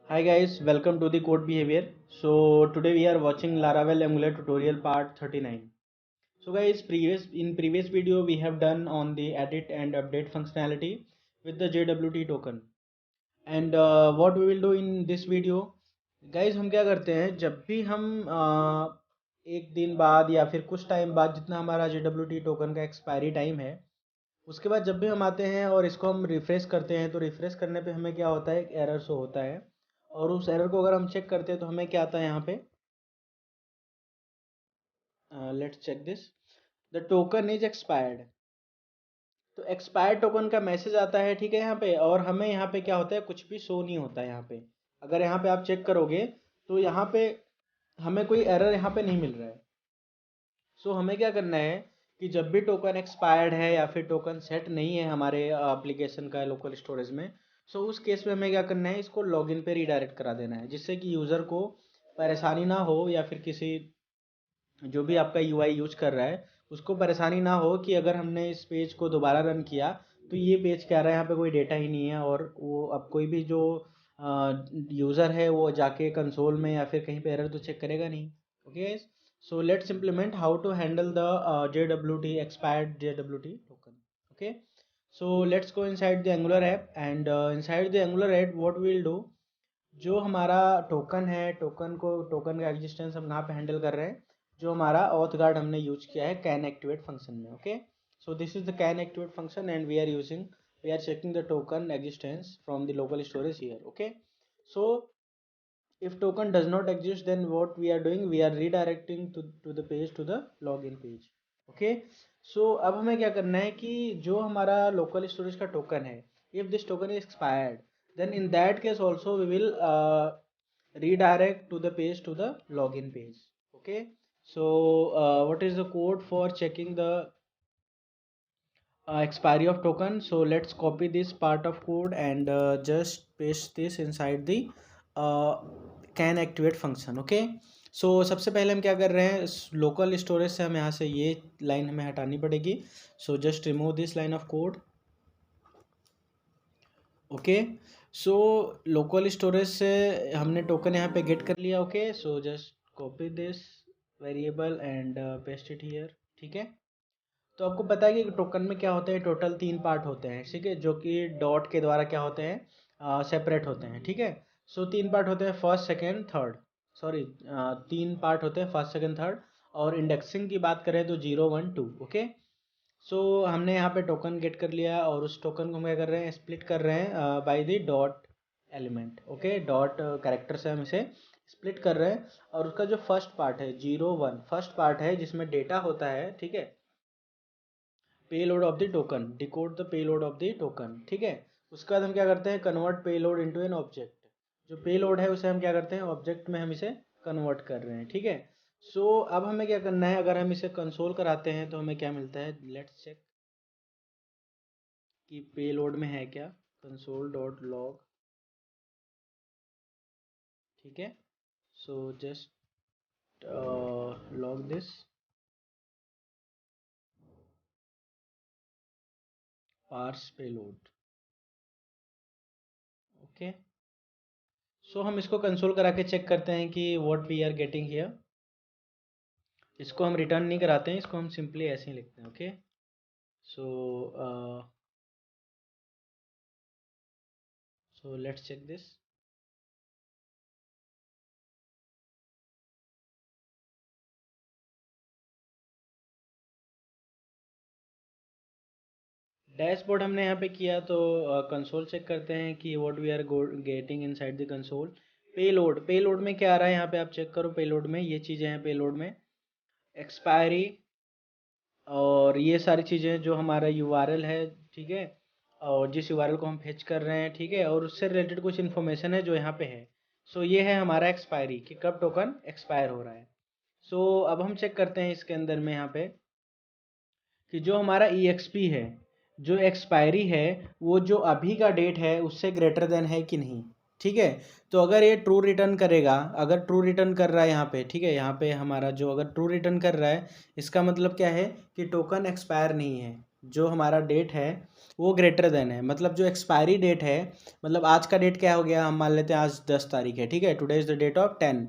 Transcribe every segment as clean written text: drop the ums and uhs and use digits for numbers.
Hi guys, welcome to the code behavior. So today we are watching Laravel Angular tutorial part 39. So guys, previous video we have done on the edit and update functionality with the JWT token. And what we will do in this video, guys, हम क्या करते हैं जब भी हम एक दिन बाद या फिर कुछ टाइम बाद जितना हमारा JWT टोकन का एक्सपायरी टाइम है उसके बाद जब भी हम आते हैं और इसको हम रिफ्रेश करते हैं तो रिफ्रेश करने पे हमें क्या होता है, एक एरर शो होता है। और उस एरर को अगर हम चेक करते हैं तो हमें क्या आता है यहाँ पे, let's check this, the token is expired. तो एक्सपायर्ड टोकन का मैसेज आता है, ठीक है, यहाँ पे। और हमें यहाँ पे क्या होता है, कुछ भी शो नहीं होता है यहाँ पे। अगर यहाँ पे आप चेक करोगे तो यहाँ पे हमें कोई एरर यहाँ पे नहीं मिल रहा है। सो हमें क्या करना है कि जब भी टोकन एक्सपायर्ड है या फिर टोकन सेट नहीं है हमारे एप्लीकेशन का लोकल स्टोरेज में, सो उस केस में हमें क्या करना है, इसको लॉगिन पे रीडायरेक्ट करा देना है, जिससे कि यूज़र को परेशानी ना हो या फिर किसी जो भी आपका यूआई यूज कर रहा है उसको परेशानी ना हो कि अगर हमने इस पेज को दोबारा रन किया तो ये पेज क्या रहा है, यहाँ पे कोई डेटा ही नहीं है। और वो अब कोई भी जो यूज़र है वो जाके कंसोल में या फिर कहीं पे एरर तो चेक करेगा नहीं। Okay, so let's implement how to handle the JWT expired JWT token. Okay, so let's go inside the Angular app and inside the Angular app what we'll do, जो हमारा टोकन है, token का existence हम कहाँ पे handle कर रहे हैं, जो हमारा ऑथ गार्ड हमने यूज किया है कैन एक्टिवेट फंक्शन में। Okay, so this is the can activate function and we are checking the token existence from the local storage here. Okay, so if token does not exist, then what we are doing, we are redirecting to the page, to the login page. Okay, so अब हमें क्या करना है कि जो हमारा local storage का token है, if this token is expired, then in that case also we will redirect to the page, to the login page. Okay, so what is the code for checking the expiry of token? So let's copy this part of code and just paste this inside the uh, can activate function. Okay, so सबसे पहले हम क्या कर रहे हैं, local storage से हम यहाँ से ये लाइन हमें हटानी पड़ेगी। So just remove this line of code. Okay, so local storage से हमने टोकन यहाँ पे गेट कर लिया। Okay, so just copy this variable and paste it here. ठीक है, तो आपको पता है कि टोकन में क्या होते हैं, टोटल 3 पार्ट होते हैं, ठीक है, जो कि डॉट के द्वारा क्या होते हैं, सेपरेट होते हैं। ठीक है, सो 3 पार्ट होते हैं, first second third, sorry 3 part होते हैं, फर्स्ट सेकेंड थर्ड। और इंडेक्सिंग की बात करें तो 0 1 2। ओके, सो हमने यहाँ पे टोकन गेट कर लिया और उस टोकन को हम क्या कर रहे हैं, स्प्लिट कर रहे हैं by the dot element. Okay, dot character से हम इसे स्प्लिट कर रहे हैं। और उसका जो फर्स्ट पार्ट है 0 1, फर्स्ट पार्ट है जिसमें डेटा होता है, ठीक है, payload of the token, decode the payload of the token. ठीक है, उसके बाद हम क्या करते हैं, convert payload into an object. जो पेलोड है उसे हम क्या करते हैं, ऑब्जेक्ट में हम इसे कन्वर्ट कर रहे हैं। ठीक है, सो अब हमें क्या करना है, अगर हम इसे कंसोल कराते हैं तो हमें क्या मिलता है, लेट्स चेक कि पेलोड में है क्या, कंसोल डॉट लॉग। ठीक है, so just log this parse payload. Okay, so हम इसको कंसोल करा के चेक करते हैं कि what we are getting here. इसको हम रिटर्न नहीं कराते हैं, इसको हम सिंपली ऐसे ही लिखते हैं। Okay, so so let's check this. Dashboard हमने यहाँ पे किया तो कंसोल चेक करते हैं कि what we are getting inside the console. Payload में क्या आ रहा है, यहाँ पे आप चेक करो, पेलोड में ये चीज़ें हैं, पेलोड में एक्सपायरी और ये सारी चीज़ें जो हमारा यूआरएल है। ठीक है, और जिस यूआरएल को हम फेच कर रहे हैं, ठीक है, और उससे रिलेटेड कुछ इन्फॉर्मेशन है जो यहाँ पे है। सो ये है हमारा एक्सपायरी, कि कब टोकन एक्सपायर हो रहा है। सो अब हम चेक करते हैं इसके अंदर में यहाँ पे कि जो हमारा EXP है, जो एक्सपायरी है, वो जो अभी का डेट है उससे ग्रेटर देन है कि नहीं। ठीक है, तो अगर ये ट्रू रिटर्न करेगा, अगर ट्रू रिटर्न कर रहा है यहाँ पे, ठीक है, यहाँ पे हमारा जो अगर ट्रू रिटर्न कर रहा है, इसका मतलब क्या है कि टोकन एक्सपायर नहीं है। जो हमारा डेट है वो ग्रेटर देन है, मतलब जो एक्सपायरी डेट है, मतलब आज का डेट क्या हो गया, हम मान लेते हैं आज 10 तारीख है, ठीक है, today is the date of 10,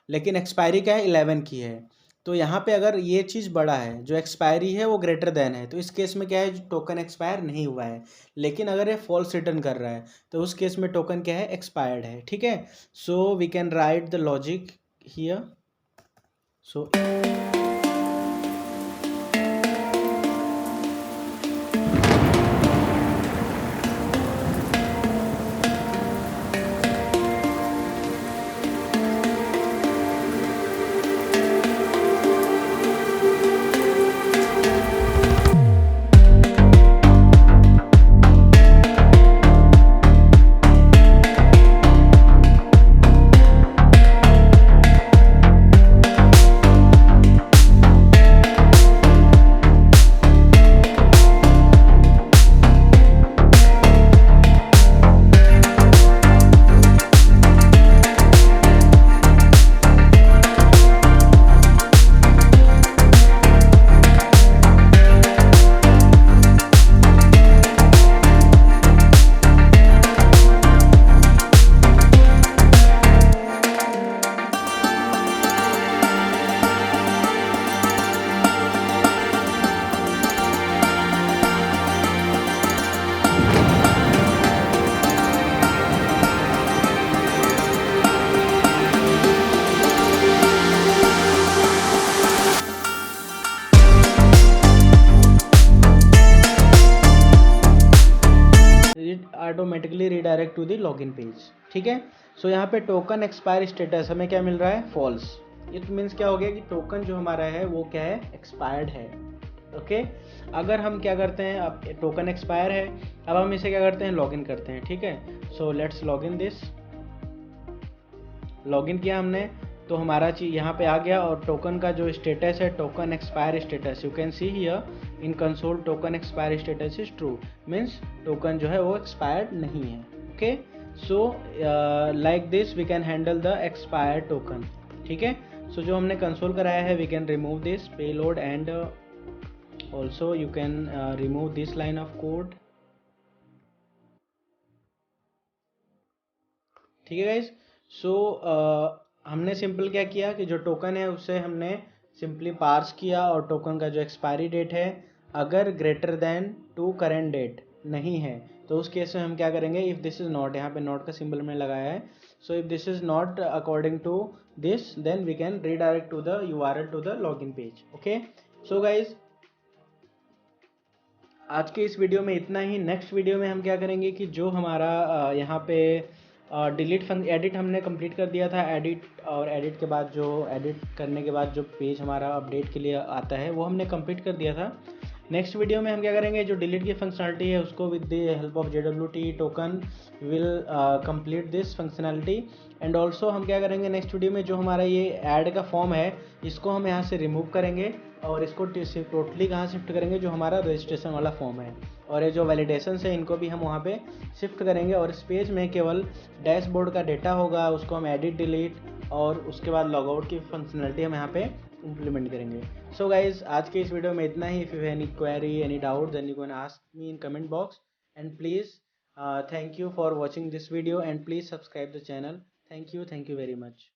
लेकिन एक्सपायरी क्या है 11 की है। तो यहाँ पे अगर ये चीज़ बड़ा है, जो एक्सपायरी है वो ग्रेटर देन है, तो इस केस में क्या है, टोकन एक्सपायर नहीं हुआ है। लेकिन अगर ये फॉल्स रिटर्न कर रहा है तो उस केस में टोकन क्या है, एक्सपायर्ड है, ठीक है। So we can write the logic here. So automatically redirect to the login page, ठीक है। सो यहाँ पे टोकन एक्सपायर स्टेटस हमें क्या मिल रहा है, फॉल्स। इट मीन्स क्या हो गया कि टोकन जो हमारा है वो क्या है, एक्सपायर्ड है, ओके। अगर हम क्या करते हैं, अब टोकन एक्सपायर है, अब हम इसे क्या करते हैं, लॉगिन करते हैं, ठीक है। So let's login this. Login किया हमने तो हमारा चीज यहाँ पे आ गया, और टोकन का जो स्टेटस है, token expire status, you can see here in console token expire status is true, means token जो है वो एक्सपायर्ड नहीं है, okay. So like this we can handle the expired token, ठीक है। सो जो हमने कंसोल कराया है, we can remove this payload and also you can remove this line of code, ठीक है गाइज। सो हमने सिंपल क्या किया कि जो टोकन है उससे हमने सिंपली पार्स किया, और टोकन का जो एक्सपायरी डेट है अगर greater than to current date नहीं है तो उस केस में हम क्या करेंगे, इफ़ दिस इज़ नॉट, यहाँ पे नॉट का सिंबल में लगाया है, so if this is not according to this then we can redirect to the URL to the login page, okay. So guys आज के इस वीडियो में इतना ही। नेक्स्ट वीडियो में हम क्या करेंगे कि जो हमारा यहाँ पे डिलीट एडिट हमने कंप्लीट कर दिया था, एडिट, और एडिट के बाद जो एडिट करने के बाद जो पेज हमारा अपडेट के लिए आता है वो हमने कंप्लीट कर दिया था। नेक्स्ट वीडियो में हम क्या करेंगे, जो डिलीट की फंक्शनलिटी है उसको with the help of JWT token will complete this functionality. And also हम क्या करेंगे नेक्स्ट वीडियो में, जो हमारा ये ऐड का फॉर्म है इसको हम यहाँ से रिमूव करेंगे, और इसको टोटली कहाँ शिफ्ट करेंगे, जो हमारा रजिस्ट्रेशन वाला फॉर्म है, और ये जो वैलिडेशन है इनको भी हम वहाँ पे शिफ्ट करेंगे, और इस पेज में केवल डैशबोर्ड का डेटा होगा, उसको हम एडिट डिलीट और उसके बाद लॉगआउट की फंक्शनलिटी हम यहाँ पे इम्प्लीमेंट करेंगे। सो गाइज आज के इस वीडियो में इतना ही। If you any query any doubt then you can ask me in comment box, and please thank you for watching this video, and please subscribe the channel. Thank you very much.